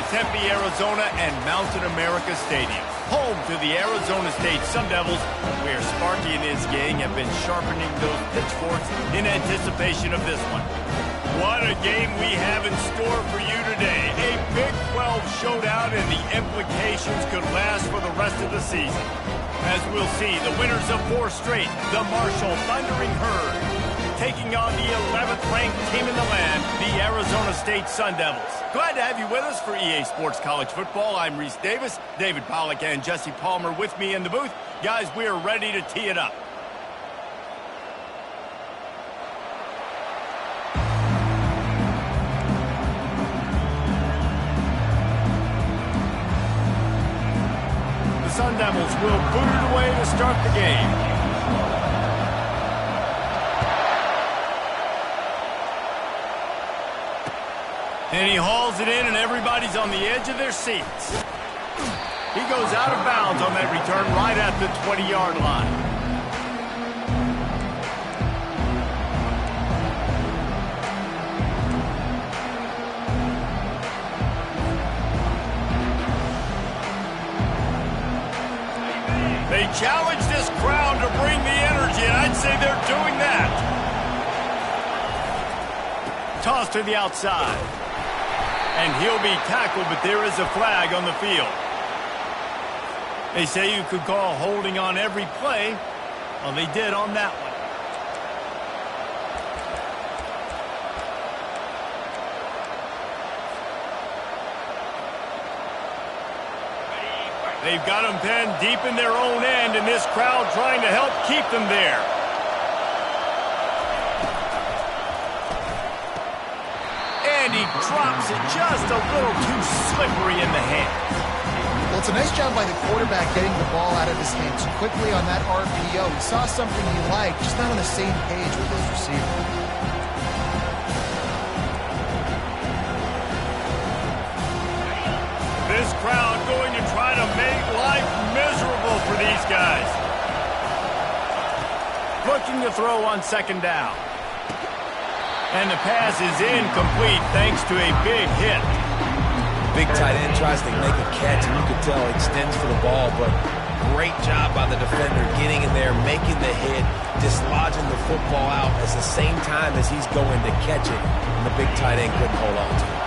Tempe, Arizona, and Mountain America Stadium, home to the Arizona State Sun Devils, where Sparky and his gang have been sharpening those pitchforks in anticipation of this one. What a game we have in store for you today. A Big 12 showdown, and the implications could last for the rest of the season. As we'll see, the winners of 4 straight, the Marshall Thundering Herd, taking on the 11th-ranked team in the land, the Arizona State Sun Devils. Glad to have you with us for EA Sports College Football. I'm Reese Davis, David Pollack, and Jesse Palmer with me in the booth. Guys, we are ready to tee it up. The Sun Devils will boot it away to start the game. And he hauls it in, and everybody's on the edge of their seats. He goes out of bounds on that return right at the 20-yard line. They challenge this crowd to bring the energy, and I'd say they're doing that. Toss to the outside. And he'll be tackled, but there is a flag on the field. They say you could call holding on every play. Well, they did on that one. They've got them pinned deep in their own end, and this crowd trying to help keep them there. And he drops it just a little too slippery in the hands. Well, it's a nice job by the quarterback getting the ball out of his hands quickly on that RPO. He saw something he liked, just not on the same page with his receiver. This crowd going to try to make life miserable for these guys. Looking to throw on second down. And the pass is incomplete thanks to a big hit. Big tight end tries to make a catch, and you can tell he extends for the ball, but great job by the defender getting in there, making the hit, dislodging the football out at the same time as he's going to catch it, and the big tight end couldn't hold on to it.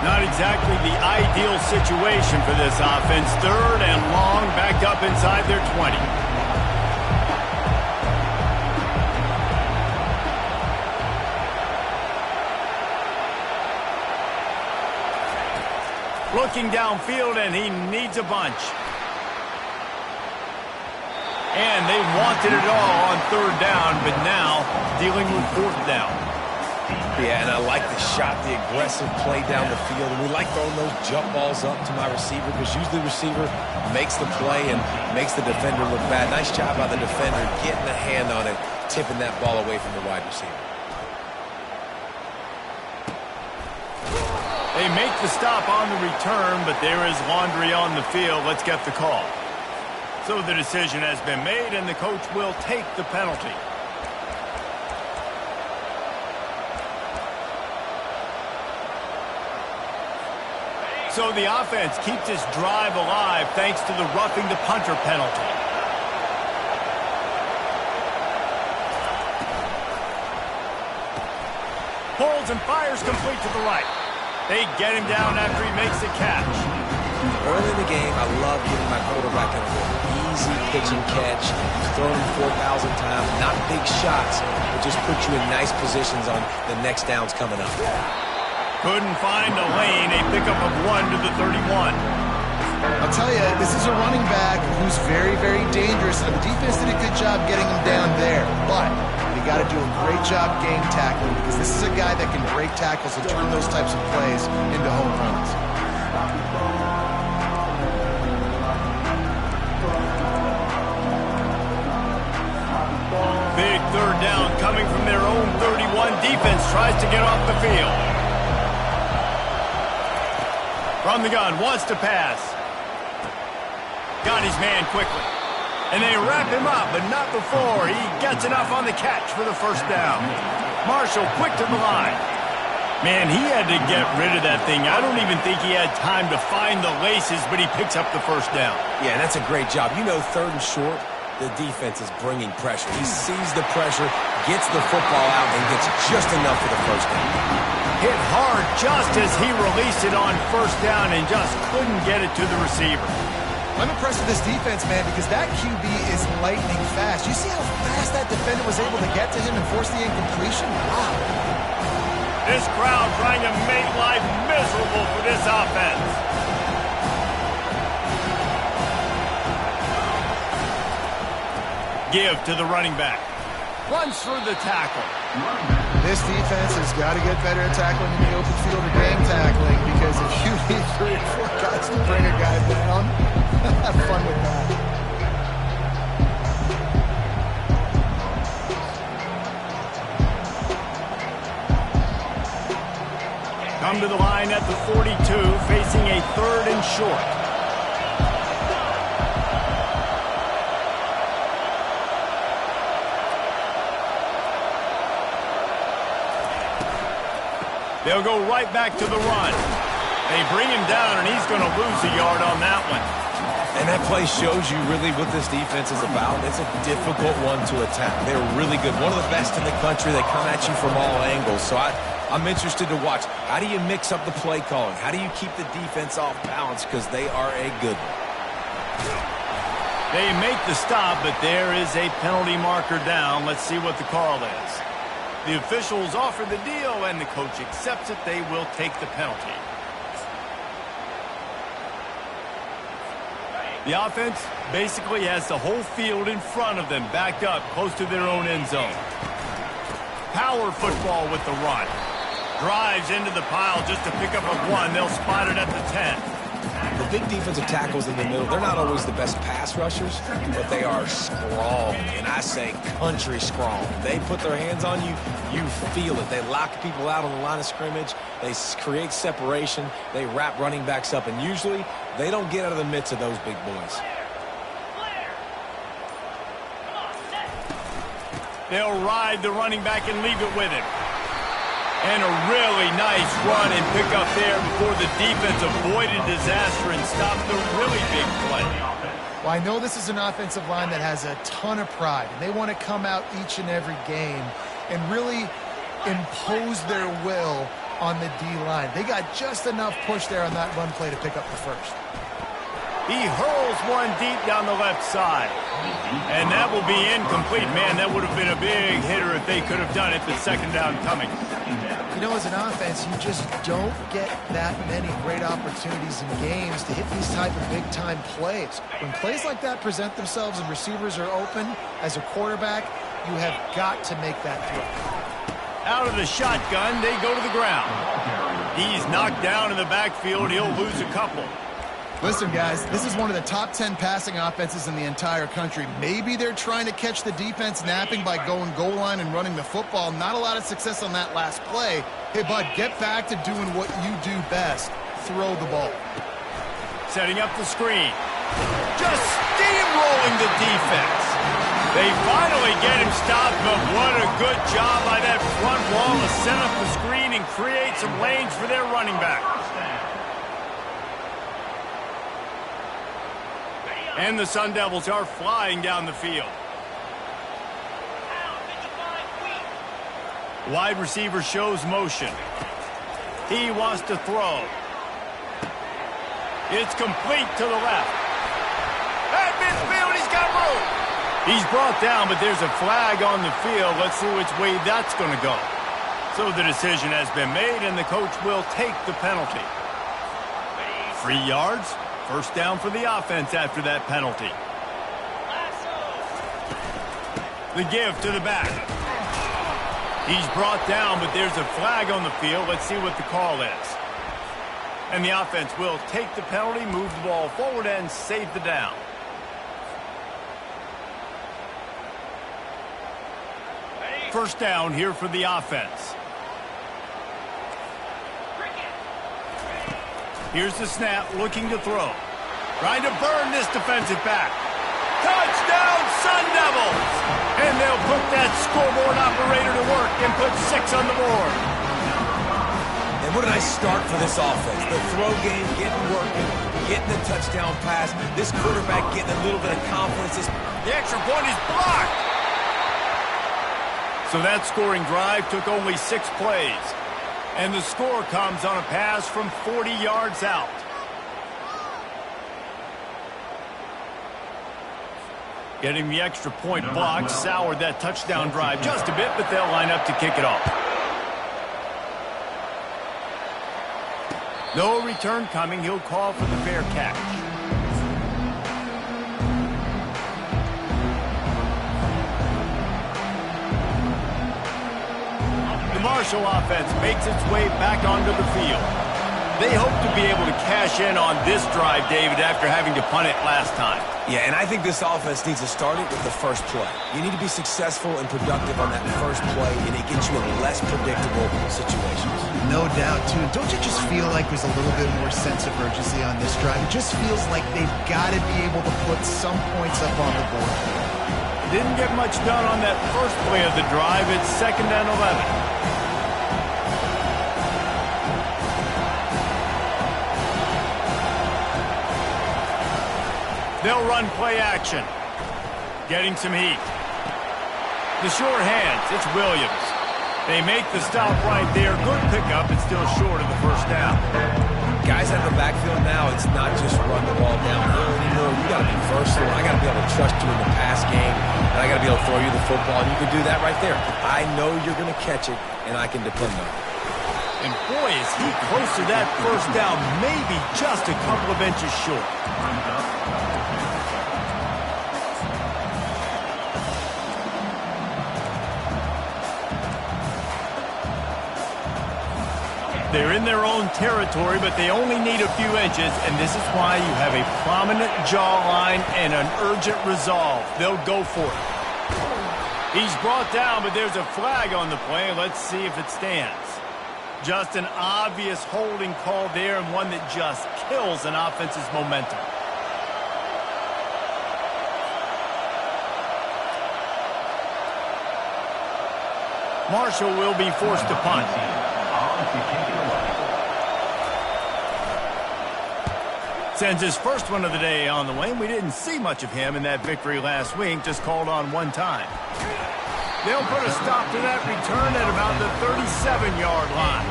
Not exactly the ideal situation for this offense. 3rd and long, back up inside their 20. Looking downfield, and he needs a bunch. And they wanted it all on 3rd down, but now dealing with 4th down. Yeah, and I like the shot, the aggressive play down the field. And we like throwing those jump balls up to my receiver because usually the receiver makes the play and makes the defender look bad. Nice job by the defender getting a hand on it, tipping that ball away from the wide receiver. They make the stop on the return, but there is laundry on the field. Let's get the call. So the decision has been made, and the coach will take the penalty. So the offense keeps this drive alive thanks to the roughing the punter penalty. Pulls and fires complete to the right. They get him down after he makes the catch. Early in the game, I love getting my quarterback in a easy pitch and catch. He's thrown him 4,000 times. Not big shots, but just put you in nice positions on the next downs coming up. Couldn't find a lane. A pickup of 1 to the 31. I'll tell you, this is a running back who's very, very dangerous, and the defense did a good job getting him down there. But you got to do a great job game tackling because this is a guy that can break tackles and turn those types of plays into home runs. Big 3rd down coming from their own 31. Defense tries to get off the field. From the gun, wants to pass. Got his man quickly. And they wrap him up, but not before he gets enough on the catch for the 1st down. Marshall quick to the line. Man, he had to get rid of that thing. I don't even think he had time to find the laces, but he picks up the first down. Yeah, that's a great job. You know, 3rd and short, the defense is bringing pressure. He sees the pressure, gets the football out, and gets just enough for the first down. Hit hard just as he released it on first down and just couldn't get it to the receiver. I'm impressed with this defense, man, because that QB is lightning fast. You see how fast that defender was able to get to him and force the incompletion? Wow. This crowd trying to make life miserable for this offense. Give to the running back. Runs through the tackle. This defense has got to get better at tackling in the open field or game tackling, because if you need 3 or 4 guys to bring a guy down, have fun with that. Come to the line at the 42, facing a 3rd and short. They'll go right back to the run. They bring him down, and he's going to lose a yard on that one. And that play shows you really what this defense is about. It's a difficult one to attack. They're really good. One of the best in the country. They come at you from all angles. So I'm interested to watch. How do you mix up the play calling? How do you keep the defense off balance? Because they are a good one. They make the stop, but there is a penalty marker down. Let's see what the call is. The officials offer the deal, and the coach accepts it. They will take the penalty. The offense basically has the whole field in front of them, backed up close to their own end zone. Power football with the run. Drives into the pile just to pick up a 1. They'll spot it at the 10. The big defensive tackles in the middle, they're not always the best pass rushers, but they are strong, and I say country strong. They put their hands on you, you feel it. They lock people out on the line of scrimmage. They create separation. They wrap running backs up, and usually they don't get out of the midst of those big boys. They'll ride the running back and leave it with him. And a really nice run and pick up there before the defense avoided disaster and stopped the really big play. Well, I know this is an offensive line that has a ton of pride, and they want to come out each and every game and really impose their will on the D-line. They got just enough push there on that run play to pick up the first. He hurls one deep down the left side. And that will be incomplete. Man, that would have been a big hitter if they could have done it. The second down coming. You know, as an offense, you just don't get that many great opportunities in games to hit these type of big-time plays. When plays like that present themselves and receivers are open, as a quarterback, you have got to make that throw. Out of the shotgun, they go to the ground. He's knocked down in the backfield. He'll lose a couple. Listen, guys, this is one of the top 10 passing offenses in the entire country. Maybe they're trying to catch the defense napping by going goal line and running the football. Not a lot of success on that last play. Hey, bud, get back to doing what you do best. Throw the ball. Setting up the screen. Just steamrolling the defense. They finally get him stopped, but what a good job by that front wall to set up the screen and create some lanes for their running back. And the Sun Devils are flying down the field. Wide receiver shows motion. He wants to throw. It's complete to the left. At midfield, he's got room. He's brought down, but there's a flag on the field. Let's see which way that's going to go. So the decision has been made, and the coach will take the penalty. 3 yards. First down for the offense after that penalty. The give to the back. He's brought down, but there's a flag on the field. Let's see what the call is. And the offense will take the penalty, move the ball forward, and save the down. First down here for the offense. Here's the snap, looking to throw. Trying to burn this defensive back. Touchdown, Sun Devils! And they'll put that scoreboard operator to work and put 6 on the board. What a nice start for this offense. The throw game getting working, getting the touchdown pass. This quarterback getting a little bit of confidence. The extra point is blocked. So that scoring drive took only 6 plays. And the score comes on a pass from 40 yards out. Getting the extra point blocked soured that touchdown drive just a bit, but they'll line up to kick it off. No return coming. He'll call for the fair catch. The Marshall offense makes its way back onto the field. They hope to be able to cash in on this drive, David, after having to punt it last time. Yeah, and I think this offense needs to start it with the first play. You need to be successful and productive on that first play, and it gets you in less predictable situations. No doubt, too. Don't you just feel like there's a little bit more sense of urgency on this drive? It just feels like they've got to be able to put some points up on the board. Didn't get much done on that first play of the drive. It's 2nd and 11. They'll run play action. Getting some heat. The sure hands, it's Williams. They make the stop right there. Good pickup, but still short of the first down. Guys out of the backfield now, it's not just run the ball downhill anymore. You got to be versatile. I got to be able to trust you in the pass game, and I got to be able to throw you the football, and you can do that right there. I know you're going to catch it, and I can depend on it. And boy, is he close to that first down, maybe just a couple of inches short. They're in their own territory, but they only need a few inches, and this is why you have a prominent jawline and an urgent resolve. They'll go for it. He's brought down, but there's a flag on the play. Let's see if it stands. Just an obvious holding call there, and one that just kills an offense's momentum. Marshall will be forced to punt. Sends his first one of the day on the way. We didn't see much of him in that victory last week, just called on one time. They'll put a stop to that return at about the 37-yard line.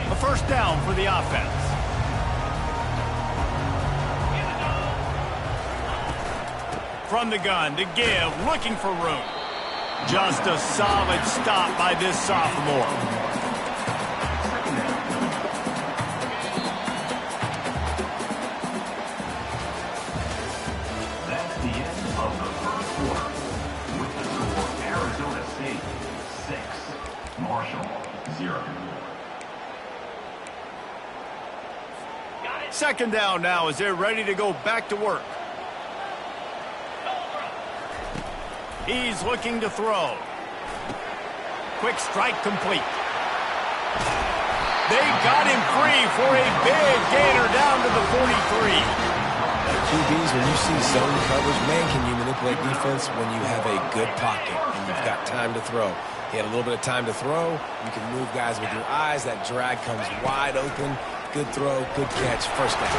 A first down for the offense. From the gun to give, looking for room. Just a solid stop by this sophomore. That's the end of the first quarter. With the score, Arizona State 6, Marshall 0. Second down now as they're ready to go back to work. He's looking to throw. Quick strike complete. They got him free for a big gainer down to the 43. QBs, when you see zone coverage, man, can you manipulate defense when you have a good pocket and you've got time to throw. He had a little bit of time to throw. You can move guys with your eyes. That drag comes wide open. Good throw, good catch, first down.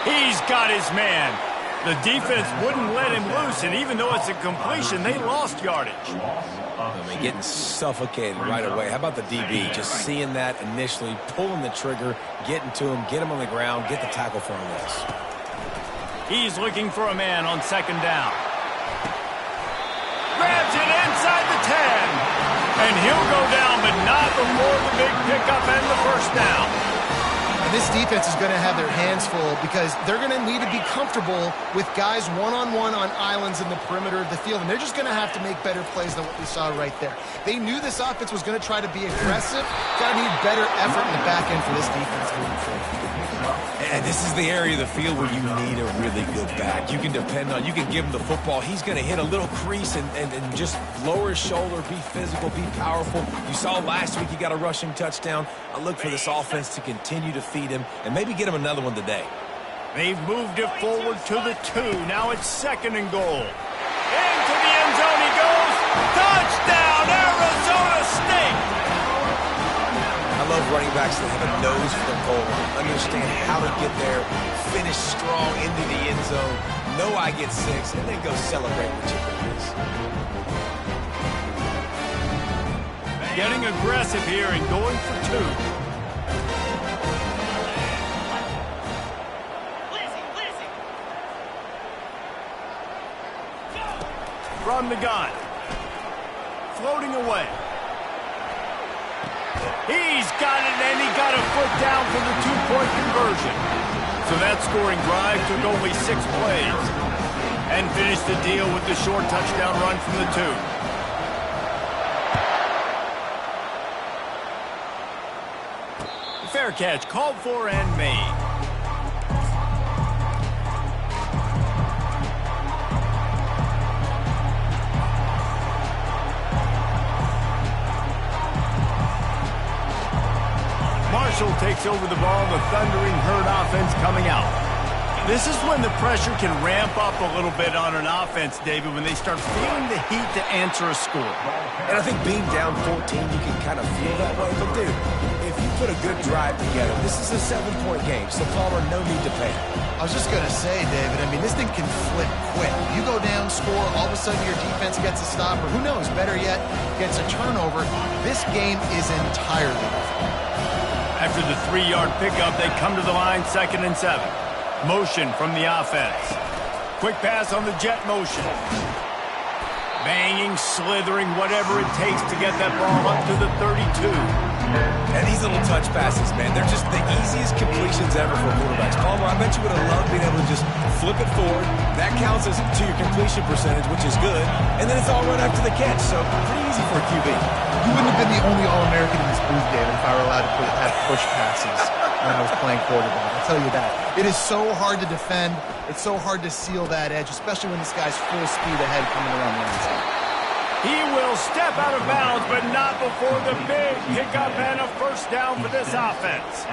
He's got his man. The defense wouldn't let him loose, and even though it's a completion, they lost yardage. I mean, getting suffocated right away. How about the DB? Just seeing that initially, pulling the trigger, getting to him, get him on the ground, get the tackle for a loss. He's looking for a man on second down. Grabs it inside the 10. And he'll go down, but not before the big pickup and the first down. And this defense is going to have their hands full because they're going to need to be comfortable with guys one-on-one on islands in the perimeter of the field. And they're just going to have to make better plays than what we saw right there. They knew this offense was going to try to be aggressive. Got to need better effort in the back end for this defense moving forward. And this is the area of the field where you need a really good back. You can depend on, you can give him the football. He's going to hit a little crease and just lower his shoulder, be physical, be powerful. You saw last week he got a rushing touchdown. I look for this offense to continue to feed him and maybe get him another one today. They've moved it forward to the 2. Now it's 2nd and goal. Into the end zone he goes. Touchdown, Arizona State! I love running backs that have a nose for the goal, understand how to get there, finish strong into the end zone, know I get 6, and then go celebrate with chicken wings. Getting aggressive here and going for 2. From the gun. Floating away. He's got it, and he got a foot down for the 2-point conversion. So that scoring drive took only 6 plays. And finished the deal with the short touchdown run from the 2. Fair catch, called for and made. Marshall takes over the ball, the thundering herd offense coming out. This is when the pressure can ramp up a little bit on an offense, David, when they start feeling the heat to answer a score. And I think being down 14, you can kind of feel that way. But, dude, if you put a good drive together, this is a 7-point game, so Palmer, no need to panic. I was just going to say, David, I mean, this thing can flip quick. You go down, score, all of a sudden your defense gets a stop, or who knows, better yet, gets a turnover. This game is entirely different. After the 3-yard pickup, they come to the line, 2nd and 7. Motion from the offense. Quick pass on the jet motion. Banging, slithering, whatever it takes to get that ball up to the 32. And these little touch passes, man, they're just the easiest completions ever for quarterbacks. Palmer, I bet you would have loved being able to just flip it forward. That counts as to your completion percentage, which is good. And then it's all run after the catch, so pretty easy for a QB. You wouldn't have been the only All-American in this booth, David, if I were allowed to have push passes when I was playing quarterback. I'll tell you that. It is so hard to defend. It's so hard to seal that edge, especially when this guy's full speed ahead coming around the end zone. He will step out of bounds, but not before the big pickup and a first down for this offense.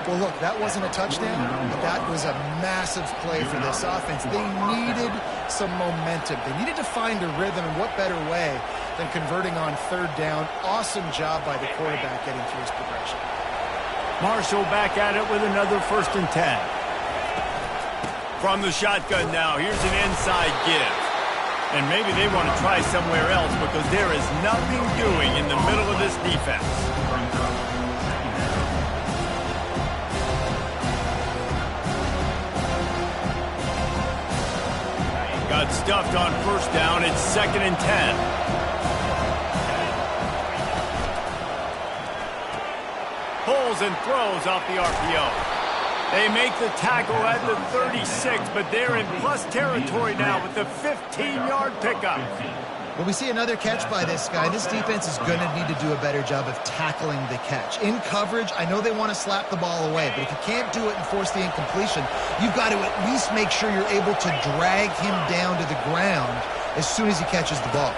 Well, look, that wasn't a touchdown, but that was a massive play for this offense. They needed some momentum. They needed to find a rhythm, and what better way than converting on 3rd down. Awesome job by the quarterback getting through his progression. Marshall back at it with another 1st and 10. From the shotgun now, here's an inside give. And maybe they want to try somewhere else because there is nothing doing in the middle of this defense. Got stuffed on 1st down. It's 2nd and 10. Pulls and throws off the RPO. They make the tackle at the 36, but they're in plus territory now with the 15-yard pickup. Well, we see another catch by this guy. This defense is going to need to do a better job of tackling the catch. In coverage, I know they want to slap the ball away, but if you can't do it and force the incompletion, you've got to at least make sure you're able to drag him down to the ground as soon as he catches the ball.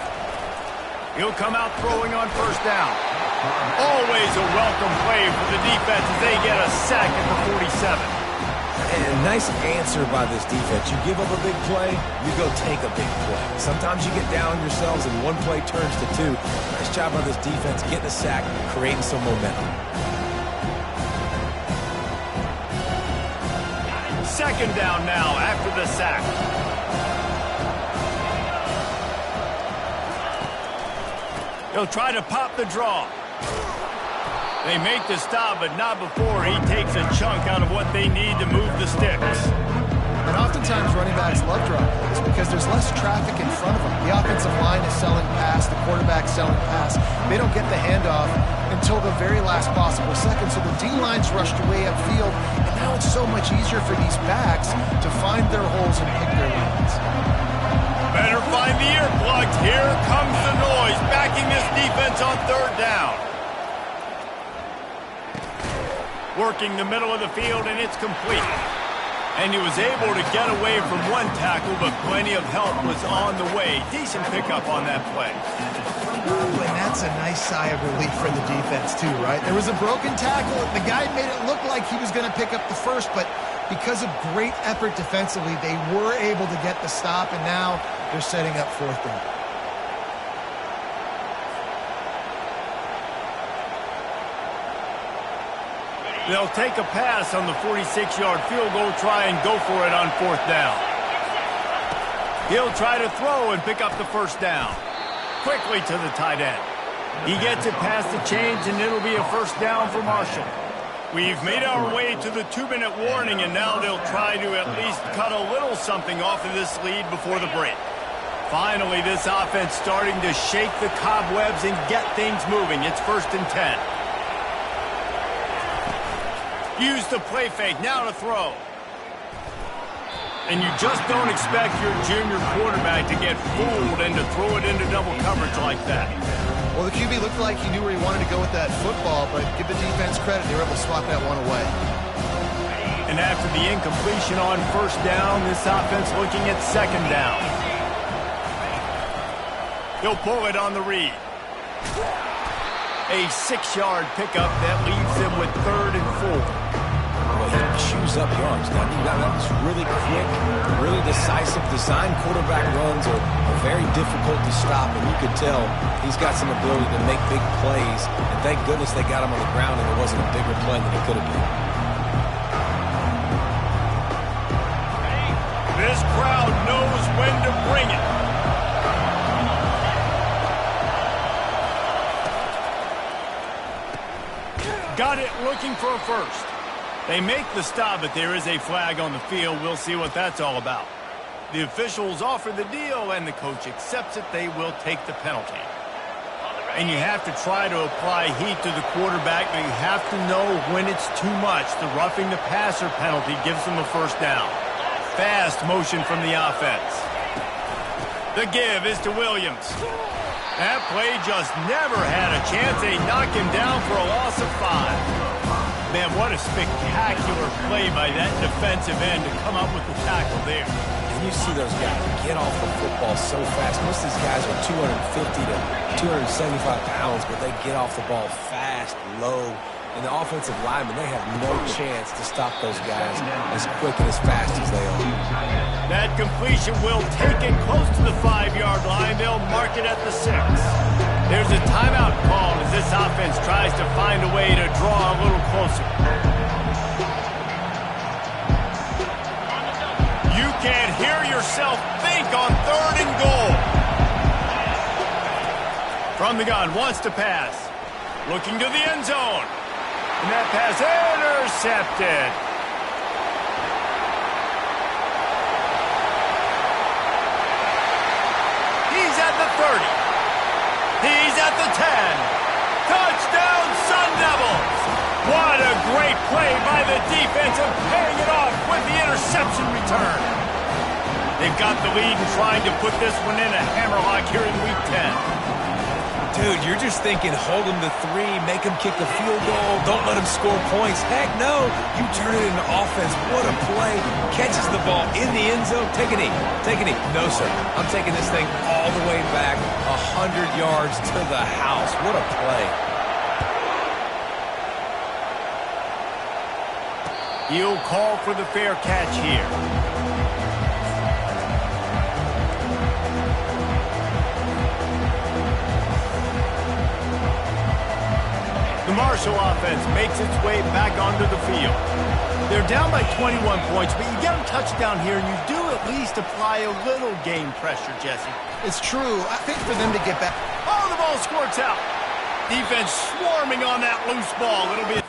He'll come out throwing on 1st down. Always a welcome play for the defense as they get a sack at the 47. And a nice answer by this defense. You give up a big play, you go take a big play. Sometimes you get down yourselves and one play turns to 2. Nice job by this defense getting a sack, creating some momentum. 2nd down now after the sack. He'll try to pop the draw. They make the stop, but not before he takes a chunk out of what they need to move the sticks. And oftentimes running backs love draw plays because there's less traffic in front of them. The offensive line is selling pass, the quarterback's selling pass. They don't get the handoff until the very last possible second, so the D-line's rushed away upfield, and now it's so much easier for these backs to find their holes and pick their lanes. Better find the earplugs. Here comes the noise, backing this defense on 3rd down. Working the middle of the field, and it's complete. And he was able to get away from one tackle, but plenty of help was on the way. Decent pickup on that play. Ooh, and that's a nice sigh of relief for the defense, too, right? There was a broken tackle. The guy made it look like he was going to pick up the first, but because of great effort defensively, they were able to get the stop, and now they're setting up 4th down. They'll take a pass on the 46-yard field goal try and go for it on 4th down. He'll try to throw and pick up the 1st down. Quickly to the tight end. He gets it past the chains, and it'll be a 1st down for Marshall. We've made our way to the 2-minute warning, and now they'll try to at least cut a little something off of this lead before the break. Finally, this offense starting to shake the cobwebs and get things moving. It's 1st and 10. Use the play fake, now to throw. And you just don't expect your junior quarterback to get fooled and to throw it into double coverage like that. Well, the QB looked like he knew where he wanted to go with that football, but give the defense credit, they were able to swat that one away. And after the incompletion on 1st down, this offense looking at 2nd down. He'll pull it on the read. A 6-yard pickup that leaves them with 3rd and 4. Well, he chews up yards. Now, that's really quick, really decisive. Design quarterback runs are very difficult to stop, and you could tell he's got some ability to make big plays. And thank goodness they got him on the ground and it wasn't a bigger play than it could have been. This crowd knows when to bring it. Got it looking for a 1st. They make the stop, but there is a flag on the field. We'll see what that's all about. The officials offer the deal, and the coach accepts it. They will take the penalty. And you have to try to apply heat to the quarterback, but you have to know when it's too much. The roughing the passer penalty gives them a 1st down. Fast motion from the offense. The give is to Williams. That play just never had a chance. They knock him down for a loss of 5. Man, what a spectacular play by that defensive end to come up with the tackle there. And you see those guys get off the football so fast. Most of these guys are 250 to 275 pounds, but they get off the ball fast, low. And the offensive linemen, they have no chance to stop those guys as quick and as fast as they are. That completion will take it close to the 5-yard line. They'll mark it at the 6. There's a timeout called as this offense tries to find a way to draw a little closer. You can't hear yourself think on 3rd and goal. From the gun, wants to pass. Looking to the end zone. And that pass intercepted. He's at the 30. He's at the 10. Touchdown, Sun Devils! What a great play by the defense and paying it off with the interception return. They've got the lead and trying to put this one in a hammerlock here in Week 10. Dude, you're just thinking, hold him to 3, make him kick a field goal, don't let him score points. Heck no, you turn it into offense. What a play. Catches the ball in the end zone. Take a knee. Take a knee. No, sir. I'm taking this thing all the way back 100 yards to the house. What a play. He'll call for the fair catch here. The Marshall offense makes its way back onto the field. They're down by 21 points, but you get them touchdown here, and you do at least apply a little game pressure, Jesse. It's true. I think for them to get back. Oh, the ball squirts out. Defense swarming on that loose ball. It'll be...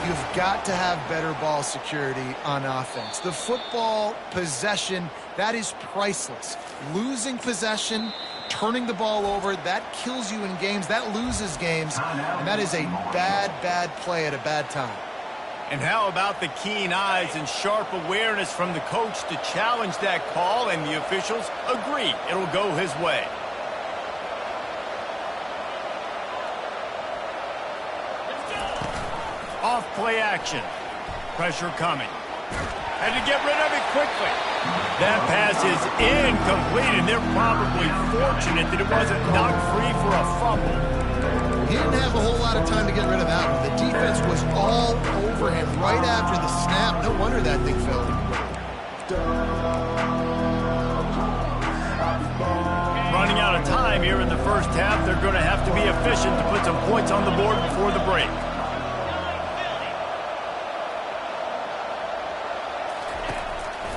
You've got to have better ball security on offense. The football possession, that is priceless. Losing possession, turning the ball over, that kills you in games, that loses games, and that is a bad, bad play at a bad time. And how about the keen eyes and sharp awareness from the coach to challenge that call, and the officials agree it'll go his way. Off play action. Pressure coming. Had to get rid of it quickly. That pass is incomplete, and they're probably fortunate that it wasn't knocked free for a fumble. He didn't have a whole lot of time to get rid of that one. The defense was all over him right after the snap. No wonder that thing fell. Running out of time here in the first half. They're going to have to be efficient to put some points on the board before the break.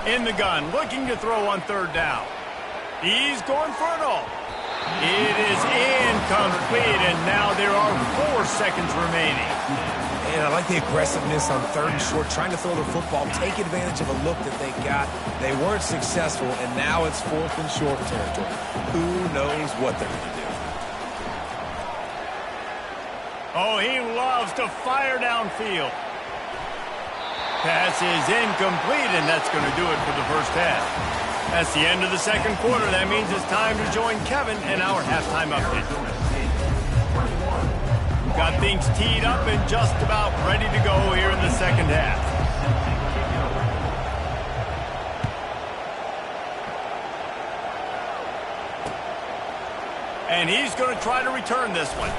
In the gun, looking to throw on third down. He's going for it all. It is incomplete, and now there are 4 seconds remaining. And I like the aggressiveness on third and short, trying to throw the football, take advantage of a look that they got. They weren't successful, and now it's 4th and short territory. Who knows what they're going to do? Oh, he loves to fire downfield. Pass is incomplete, and that's going to do it for the first half. That's the end of the second quarter. That means it's time to join Kevin in our halftime update. Got things teed up and just about ready to go here in the second half. And he's going to try to return this one.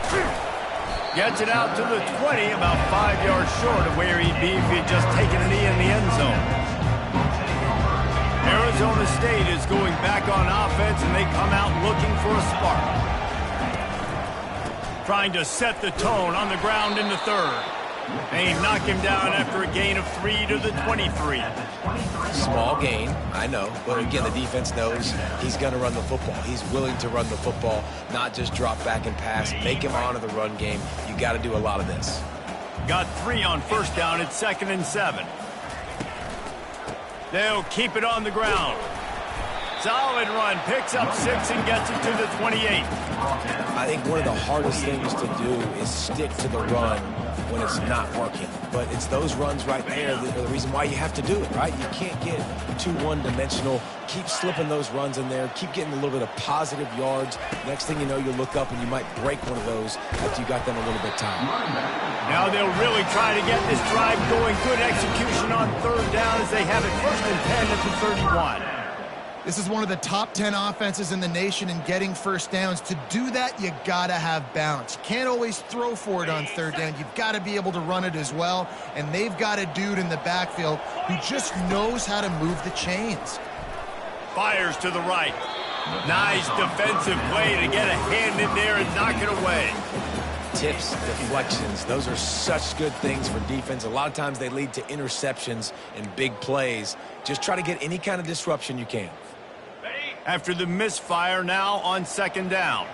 Gets it out to the 20, about 5 yards short of where he'd be if he'd just taken a knee in the end zone. Arizona State is going back on offense, and they come out looking for a spark. Trying to set the tone on the ground in the third. And he knocked him down after a gain of 3 to the 23. Small gain, I know. But again, the defense knows he's going to run the football. He's willing to run the football, not just drop back and pass. Make him honor the run game. You got to do a lot of this. Got 3 on first down at 2nd and 7. They'll keep it on the ground. Solid run, picks up 6 and gets it to the 28. I think one of the hardest things to do is stick to the run when it's not working. But it's those runs right there that are the reason why you have to do it, right? You can't get too one-dimensional. Keep slipping those runs in there. Keep getting a little bit of positive yards. Next thing you know, you'll look up and you might break one of those after you got them a little bit tired. Now they'll really try to get this drive going. Good execution on third down as they have it 1st and 10 at the 31. This is one of the top 10 offenses in the nation in getting first downs. To do that, you got to have balance. You can't always throw for it on third down. You've got to be able to run it as well. And they've got a dude in the backfield who just knows how to move the chains. Fires to the right. Nice defensive play to get a hand in there and knock it away. Tips, deflections, those are such good things for defense. A lot of times they lead to interceptions and big plays. Just try to get any kind of disruption you can. After the misfire, now on 2nd down.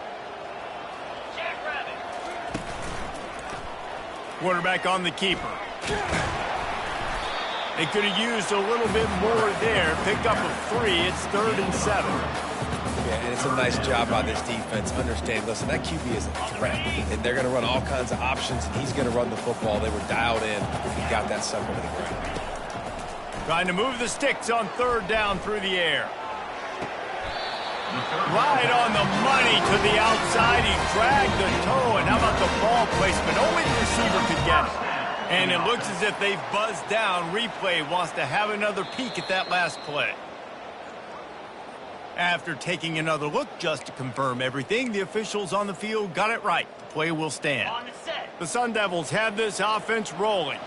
Quarterback on the keeper. They could have used a little bit more there. Picked up a 3. It's 3rd and 7. Yeah, and it's a nice job by this defense. Understand, listen, that QB is a threat. And they're going to run all kinds of options, and he's going to run the football. They were dialed in. He got that sucker to the ground. Trying to move the sticks on 3rd down through the air. Right on the money to the outside. He dragged the toe, and how about the ball placement? Only the receiver could get it. And it looks as if they've buzzed down. Replay wants to have another peek at that last play. After taking another look just to confirm everything, the officials on the field got it right. The play will stand. The Sun Devils have this offense rolling.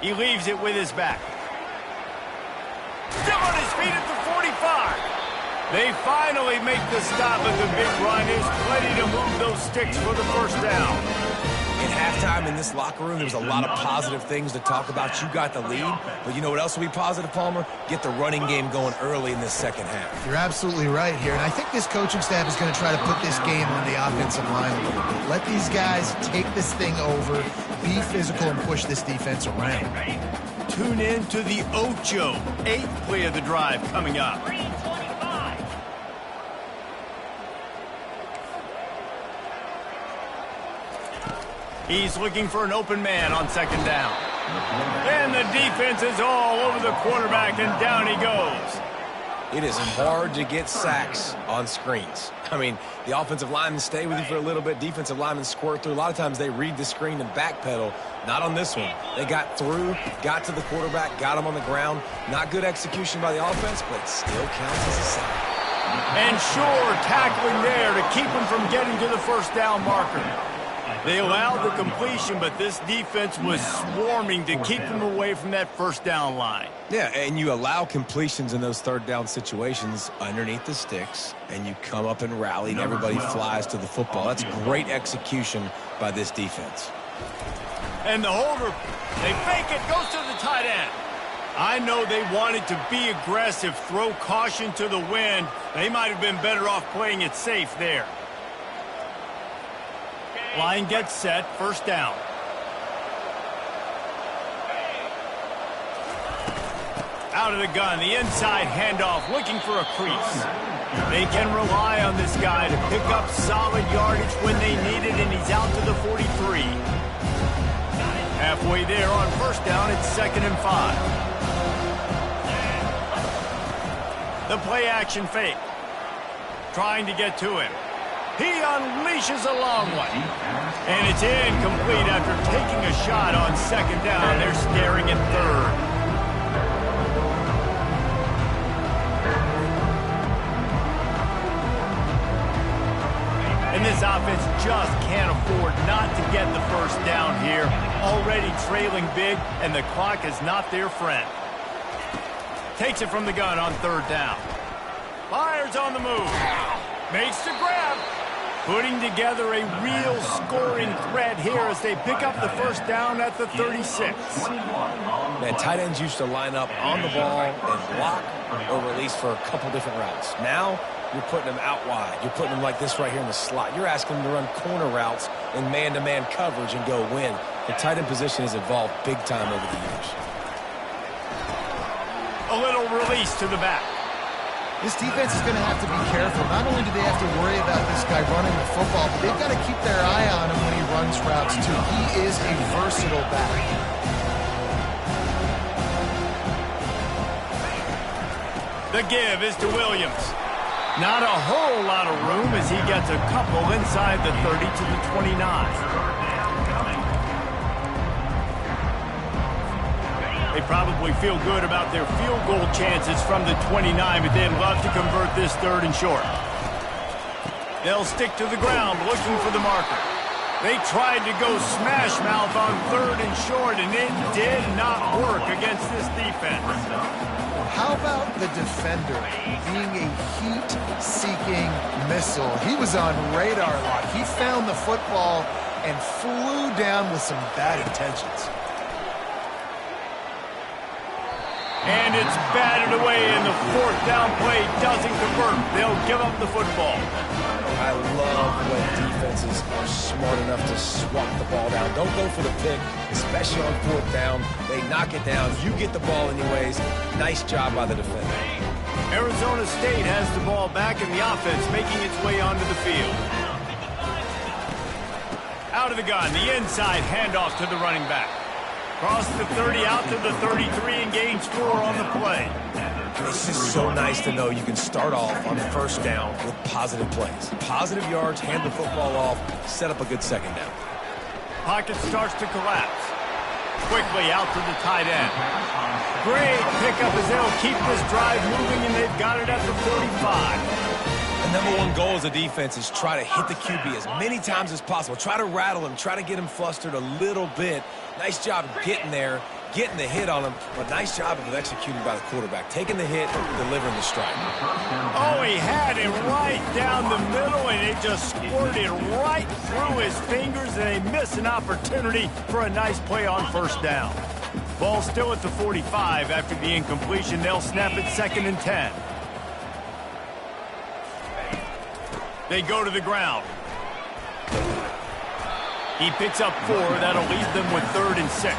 He leaves it with his back. Still on his feet at the 45. They finally make the stop, but the big run is plenty to move those sticks for the first down. In halftime in this locker room, there was a lot of positive things to talk about. You got the lead, but you know what else will be positive, Palmer? Get the running game going early in this second half. You're absolutely right here, and I think this coaching staff is going to try to put this game on the offensive line a little bit. Let these guys take this thing over, be physical, and push this defense around. Tune in to the Ocho, 8th play of the drive coming up. He's looking for an open man on 2nd down. And the defense is all over the quarterback, and down he goes. It is hard to get sacks on screens. I mean, the offensive linemen stay with you for a little bit. Defensive linemen squirt through. A lot of times they read the screen and backpedal. Not on this one. They got through, got to the quarterback, got him on the ground. Not good execution by the offense, but it still counts as a sack. And sure, tackling there to keep him from getting to the first down marker. They allowed the completion, but this defense was swarming to keep them away from that first down line. Yeah, and you allow completions in those third down situations underneath the sticks, and you come up and rally, and everybody flies to the football. That's great execution by this defense. And the holder, they fake it, goes to the tight end. I know they wanted to be aggressive, throw caution to the wind. They might have been better off playing it safe there. Line gets set, first down. Out of the gun, the inside handoff, looking for a crease. They can rely on this guy to pick up solid yardage when they need it, and he's out to the 43. Halfway there on first down, it's 2nd and 5. The play action fake. Trying to get to him. He unleashes a long one. And it's incomplete after taking a shot on 2nd down. They're staring at 3rd. And this offense just can't afford not to get the first down here. Already trailing big, and the clock is not their friend. Takes it from the gun on 3rd down. Fires on the move. Makes the grab. Putting together a real scoring threat here as they pick up the first down at the 36. Man, tight ends used to line up on the ball and block or release for a couple different routes. Now, you're putting them out wide. You're putting them like this right here in the slot. You're asking them to run corner routes in man-to-man coverage and go win. The tight end position has evolved big time over the years. A little release to the back. This defense is going to have to be careful. Not only do they have to worry about this guy running the football, but they've got to keep their eye on him when he runs routes, too. He is a versatile back. The give is to Williams. Not a whole lot of room as he gets a couple inside the 30 to the 29. They probably feel good about their field goal chances from the 29, but they'd love to convert this 3rd and short. They'll stick to the ground looking for the marker. They tried to go smash mouth on 3rd and short, and it did not work against this defense. How about the defender being a heat-seeking missile? He was on radar lock. He found the football and flew down with some bad intentions. And it's batted away, and the 4th down play doesn't convert. They'll give up the football. I love when defenses are smart enough to swat the ball down. Don't go for the pick, especially on 4th down. They knock it down. You get the ball anyways. Nice job by the defender. Arizona State has the ball back, and the offense making its way onto the field. Out of the gun, the inside handoff to the running back. Cross the 30 out to the 33 and gains 4 on the play. It's just so nice to know you can start off on first down with positive plays. Positive yards, hand the football off, set up a good 2nd down. Pocket starts to collapse. Quickly out to the tight end. Great pickup as they'll keep this drive moving, and they've got it at the 45. The #1 goal as a defense is try to hit the QB as many times as possible. Try to rattle him, try to get him flustered a little bit. Nice job of getting there, getting the hit on him, but nice job of executing by the quarterback. Taking the hit, delivering the strike. Oh, he had it right down the middle, and it just squirted right through his fingers, and they miss an opportunity for a nice play on first down. Ball still at the 45 after the incompletion. They'll snap it 2nd and 10. They go to the ground. He picks up 4. That'll leave them with 3rd and 6.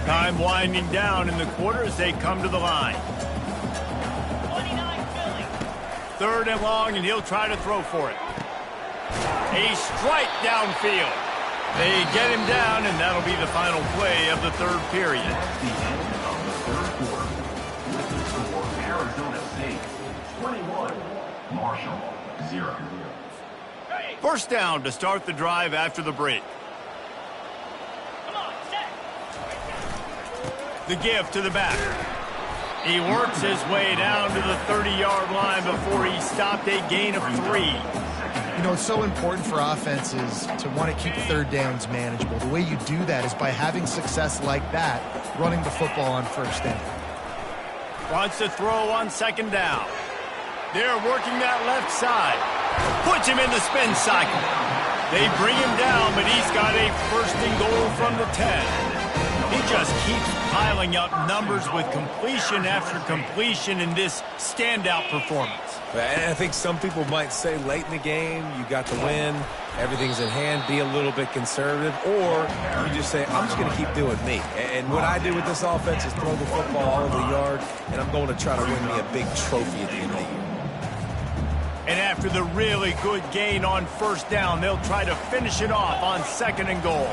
Time winding down in the quarter as they come to the line. 3rd and long, and he'll try to throw for it. A strike downfield. They get him down, and that'll be the final play of the third period. That's the end of the third quarter. With the score, Arizona State 21, Marshall 0. First down to start the drive after the break. The give to the back. He works his way down to the 30-yard line before he stopped a gain of 3. You know, it's so important for offenses to want to keep third downs manageable. The way you do that is by having success like that, running the football on first down. Wants to throw on second down. They're working that left side. Puts him in the spin cycle. They bring him down, but he's got a first and goal from the 10. He just keeps piling up numbers with completion after completion in this standout performance. And I think some people might say late in the game, you got the win, everything's in hand, be a little bit conservative, or you just say, I'm just going to keep doing me. And what I do with this offense is throw the football all over the yard, and I'm going to try to win me a big trophy at the end of the year. And after the really good gain on first down, they'll try to finish it off on second and goal.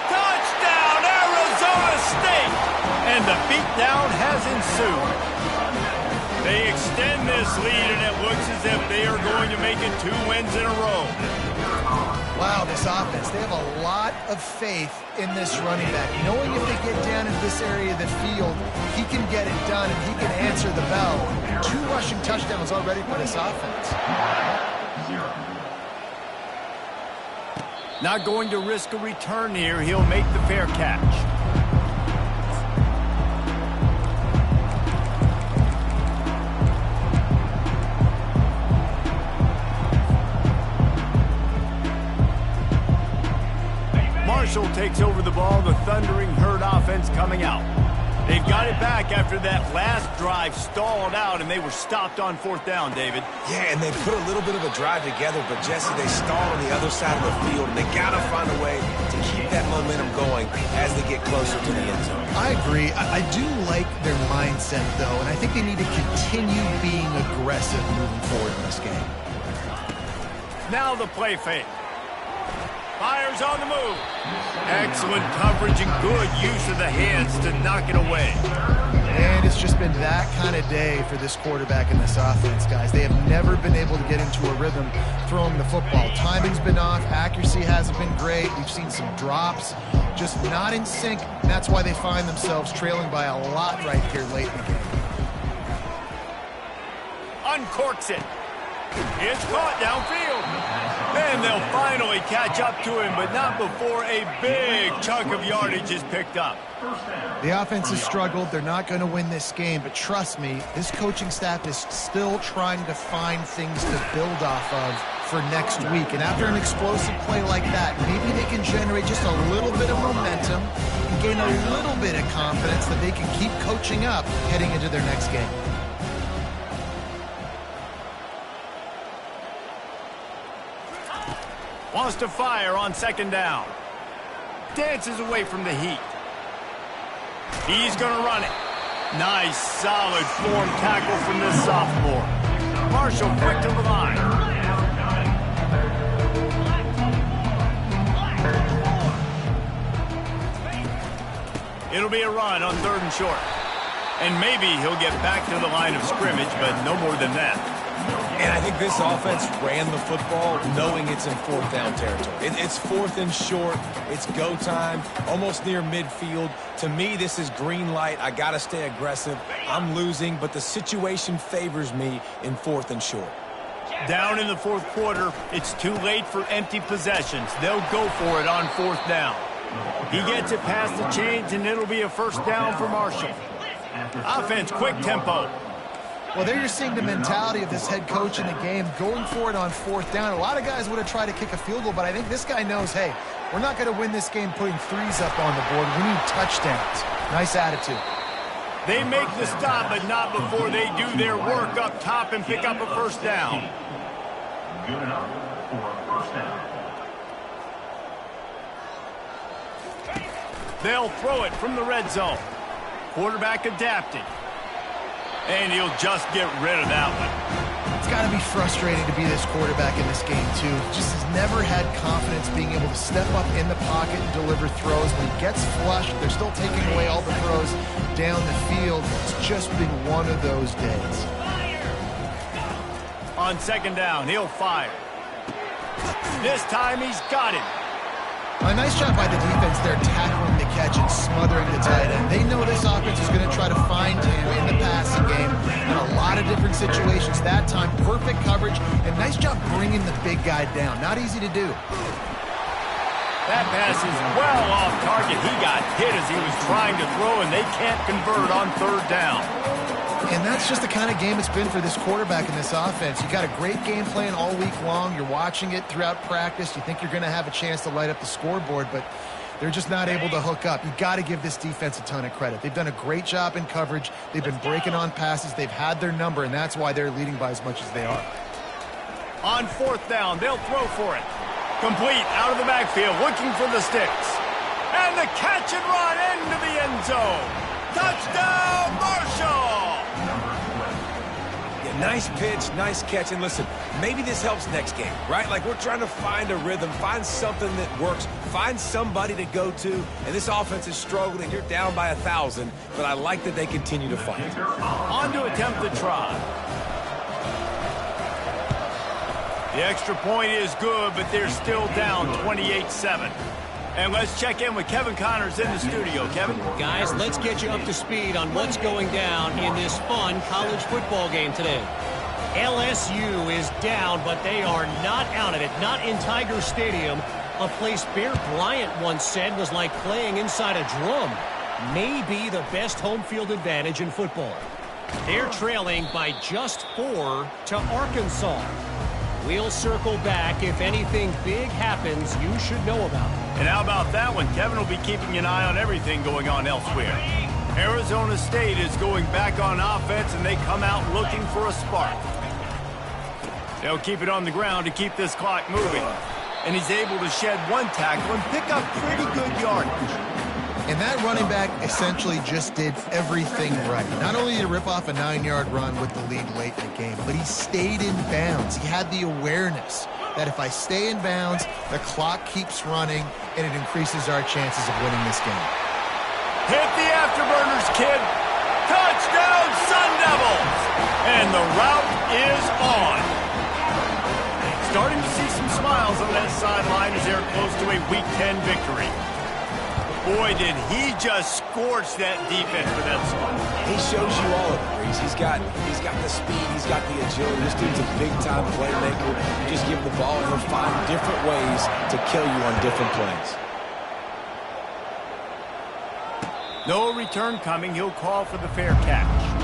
Touchdown, Arizona State! And the beatdown has ensued. They extend this lead, and it looks as if they are going to make it 2 wins in a row. Wow, this offense, they have a lot of faith in this running back. Knowing if they get down in this area of the field, he can get it done and he can answer the bell. 2 rushing touchdowns already for this offense. Not going to risk a return here. He'll make the fair catch. Marshall takes over the ball, the Thundering Herd offense coming out. They've got it back after that last drive stalled out, and they were stopped on fourth down, David. Yeah, and they put a little bit of a drive together, but Jesse, they stalled on the other side of the field, and they got to find a way to keep that momentum going as they get closer to the end zone. I agree. I do like their mindset, though, and I think they need to continue being aggressive moving forward in this game. Now the play fake. Fires on the move. Excellent coverage and good use of the hands to knock it away. And it's just been that kind of day for this quarterback in this offense, guys. They have never been able to get into a rhythm throwing the football. Timing's been off. Accuracy hasn't been great. We've seen some drops. Just not in sync. And that's why they find themselves trailing by a lot right here late in the game. Uncorks it. It's caught downfield. Then they'll finally catch up to him, but not before a big chunk of yardage is picked up. The offense has struggled. They're not going to win this game, but trust me, this coaching staff is still trying to find things to build off of for next week. And after an explosive play like that, maybe they can generate just a little bit of momentum and gain a little bit of confidence that they can keep coaching up heading into their next game. Wants to fire on second down. Dances away from the heat. He's going to run it. Nice, solid form tackle from this sophomore. Marshall quick to the line. It'll be a run on third and short. And maybe he'll get back to the line of scrimmage, but no more than that. And I think this offense ran the football knowing it's in fourth down territory. It's fourth and short. It's go time, almost near midfield. To me, this is green light. I got to stay aggressive. I'm losing, but the situation favors me in fourth and short. Down in the fourth quarter, it's too late for empty possessions. They'll go for it on fourth down. He gets it past the chains, and it'll be a first down for Marshall. Offense, quick tempo. Well, there you're seeing the mentality of this head coach in the game, going for it on fourth down. A lot of guys would have tried to kick a field goal, but I think this guy knows, hey, we're not going to win this game putting threes up on the board. We need touchdowns. Nice attitude. They make the stop, but not before they do their work up top and pick up a first down. Good enough for a first down. They'll throw it from the red zone. Quarterback adapting. And he'll just get rid of that one. It's got to be frustrating to be this quarterback in this game, too. Just has never had confidence being able to step up in the pocket and deliver throws. When he gets flushed, they're still taking away all the throws down the field. It's just been one of those days. On second down, he'll fire. This time he's got it. A nice job by the defense there, tackling the catch and smothering the tight end. They know this offense is going to try to find him in the passing game in a lot of different situations. That time, perfect coverage, and nice job bringing the big guy down. Not easy to do. That pass is well off target. He got hit as he was trying to throw, and they can't convert on third down. And that's just the kind of game it's been for this quarterback in this offense. You got a great game plan all week long. You're watching it throughout practice. You think you're going to have a chance to light up the scoreboard, but they're just not able to hook up. You got to give this defense a ton of credit. They've done a great job in coverage. They've been breaking on passes. They've had their number, and that's why they're leading by as much as they are. On fourth down, they'll throw for it. Complete out of the backfield, looking for the sticks. And the catch and run into the end zone. Touchdown, Marshall! Yeah, nice pitch, nice catch. And listen, maybe this helps next game, right? Like, we're trying to find a rhythm, find something that works, find somebody to go to. And this offense is struggling. You're down by 1,000, but I like that they continue to fight. On to attempt the try. The extra point is good, but they're still down 28-7. And let's check in with Kevin Connors in the studio. Kevin? Guys, let's get you up to speed on what's going down in this fun college football game today. LSU is down, but they are not out of it. Not in Tiger Stadium, a place Bear Bryant once said was like playing inside a drum. Maybe the best home field advantage in football. They're trailing by just 4 to Arkansas. We'll circle back. If anything big happens, you should know about it. And how about that one? Kevin will be keeping an eye on everything going on elsewhere. Arizona State is going back on offense, and they come out looking for a spark. They'll keep it on the ground to keep this clock moving. And he's able to shed one tackle and pick up pretty good yardage. And that running back essentially just did everything right. Not only did he rip off a 9-yard run with the lead late in the game, but he stayed in bounds. He had the awareness that if I stay in bounds, the clock keeps running, and it increases our chances of winning this game. Hit the afterburners, kid. Touchdown, Sun Devils! And the route is on. Starting to see some smiles on that sideline as they're close to a Week 10 victory. Boy, did he just scorch that defense with that song. He shows you all of it, Reese. He's got the speed, he's got the agility. This dude's a big-time playmaker. You just give him the ball, and he'll find different ways to kill you on different plays. No return coming. He'll call for the fair catch.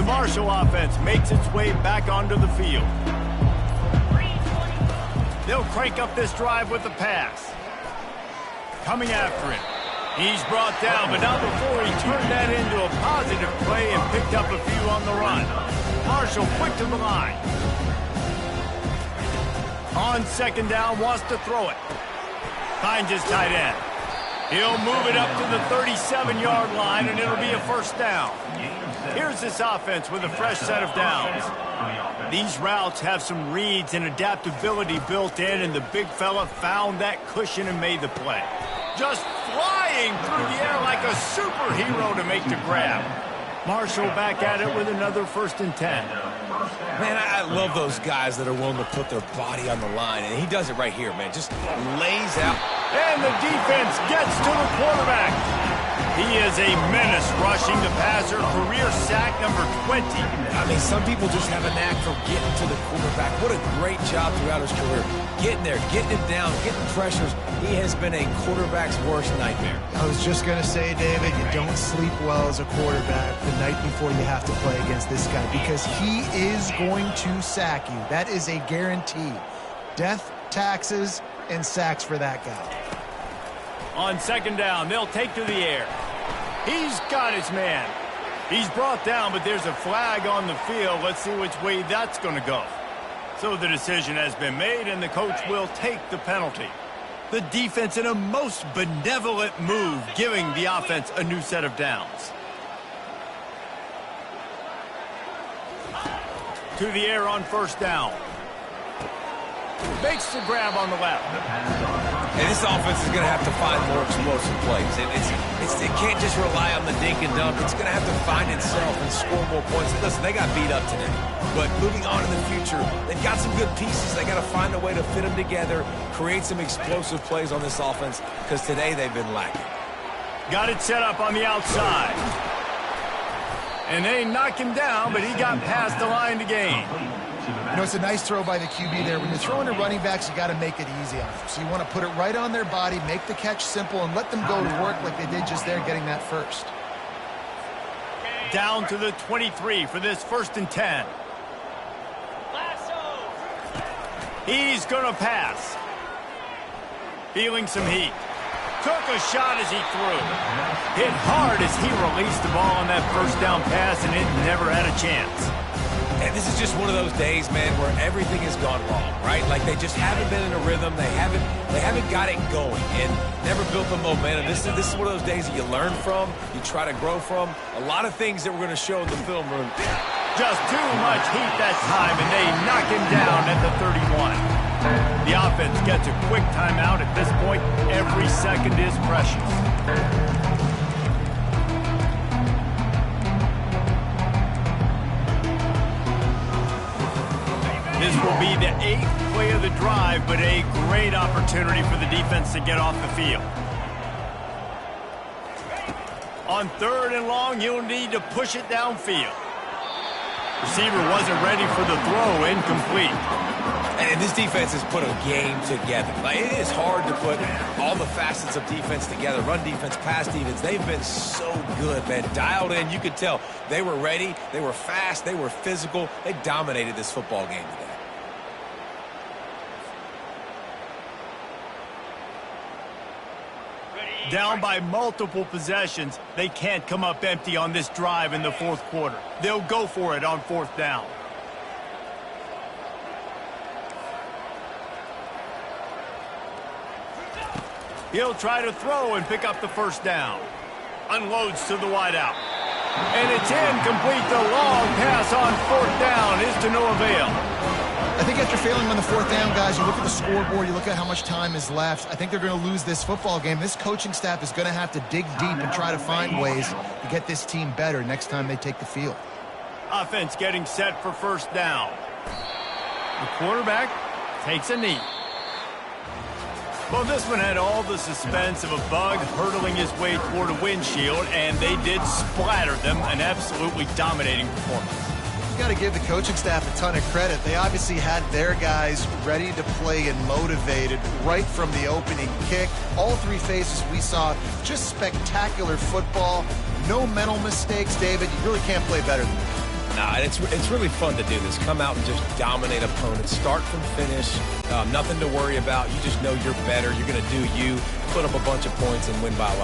Marshall offense makes its way back onto the field. They'll crank up this drive with the pass. Coming after him. He's brought down, but not before he turned that into a positive play and picked up a few on the run. Marshall quick to the line. On second down, wants to throw it. Finds his tight end. He'll move it up to the 37-yard line, and it'll be a first down. Here's this offense with a fresh set of downs. These routes have some reads and adaptability built in, and the big fella found that cushion and made the play. Just flying through the air like a superhero to make the grab. Marshall back at it with another 1st and 10. Man, I love those guys that are willing to put their body on the line, and he does it right here, man. Just lays out. And the defense gets to the quarterback. He is a menace rushing the passer, career sack number 20. I mean, some people just have a knack for getting to the quarterback. What a great job throughout his career. Getting there, getting him down, getting pressures. He has been a quarterback's worst nightmare. I was just going to say, David, you don't sleep well as a quarterback the night before you have to play against this guy because he is going to sack you. That is a guarantee. Death, taxes, and sacks for that guy. On second down, they'll take to the air. He's got his man. He's brought down, but there's a flag on the field. Let's see which way that's going to go. So the decision has been made, and the coach will take the penalty. The defense in a most benevolent move, giving the offense a new set of downs. To the air on first down. Makes the grab on the left. And this offense is going to have to find more explosive plays. It can't just rely on the dink and dunk. It's going to have to find itself and score more points. Listen, they got beat up today. But moving on in the future, they've got some good pieces. They got to find a way to fit them together, create some explosive plays on this offense, because today they've been lacking. Got it set up on the outside. And they knock him down, but he got past the line to gain. You know, it's a nice throw by the QB there. When you're throwing to running backs, you got to make it easy on them. So you want to put it right on their body, make the catch simple, and let them go to work like they did just there, getting that first. Down to the 23 for this 1st and 10. He's going to pass. Feeling some heat. Took a shot as he threw. Hit hard as he released the ball on that first down pass, and it never had a chance. And this is just one of those days, man, where everything has gone wrong, right? Like they just haven't been in a rhythm. They haven't got it going and never built the momentum. This is one of those days that you learn from, you try to grow from. A lot of things that we're going to show in the film room. Just too much heat that time, and they knock him down at the 31. The offense gets a quick timeout. At this point, every second is precious. This will be the 8th play of the drive, but a great opportunity for the defense to get off the field. On 3rd and long, you'll need to push it downfield. Receiver wasn't ready for the throw, incomplete. And this defense has put a game together. Like, it is hard to put all the facets of defense together. Run defense, pass defense. They've been so good, man. Dialed in. You could tell they were ready. They were fast. They were physical. They dominated this football game today. Down by multiple possessions, they can't come up empty on this drive in the 4th quarter. They'll go for it on 4th down. He'll try to throw and pick up the 1st down. Unloads to the wideout. And it's incomplete. The long pass on 4th down is to no avail. I think after failing on the 4th down, guys, you look at the scoreboard, you look at how much time is left. I think they're going to lose this football game. This coaching staff is going to have to dig deep and try to find ways to get this team better next time they take the field. Offense getting set for 1st down. The quarterback takes a knee. Well, this one had all the suspense of a bug hurtling his way toward a windshield, and they did splatter them. An absolutely dominating performance. Got to give the coaching staff a ton of credit. They obviously had their guys ready to play and motivated right from the opening kick. All 3 phases we saw, just spectacular football. No mental mistakes, David. You really can't play better than that. Nah, it's really fun to do this. Come out and just dominate opponents. Start from finish. Nothing to worry about. You just know you're better. You're going to do you. Put up a bunch of points and win by a lot.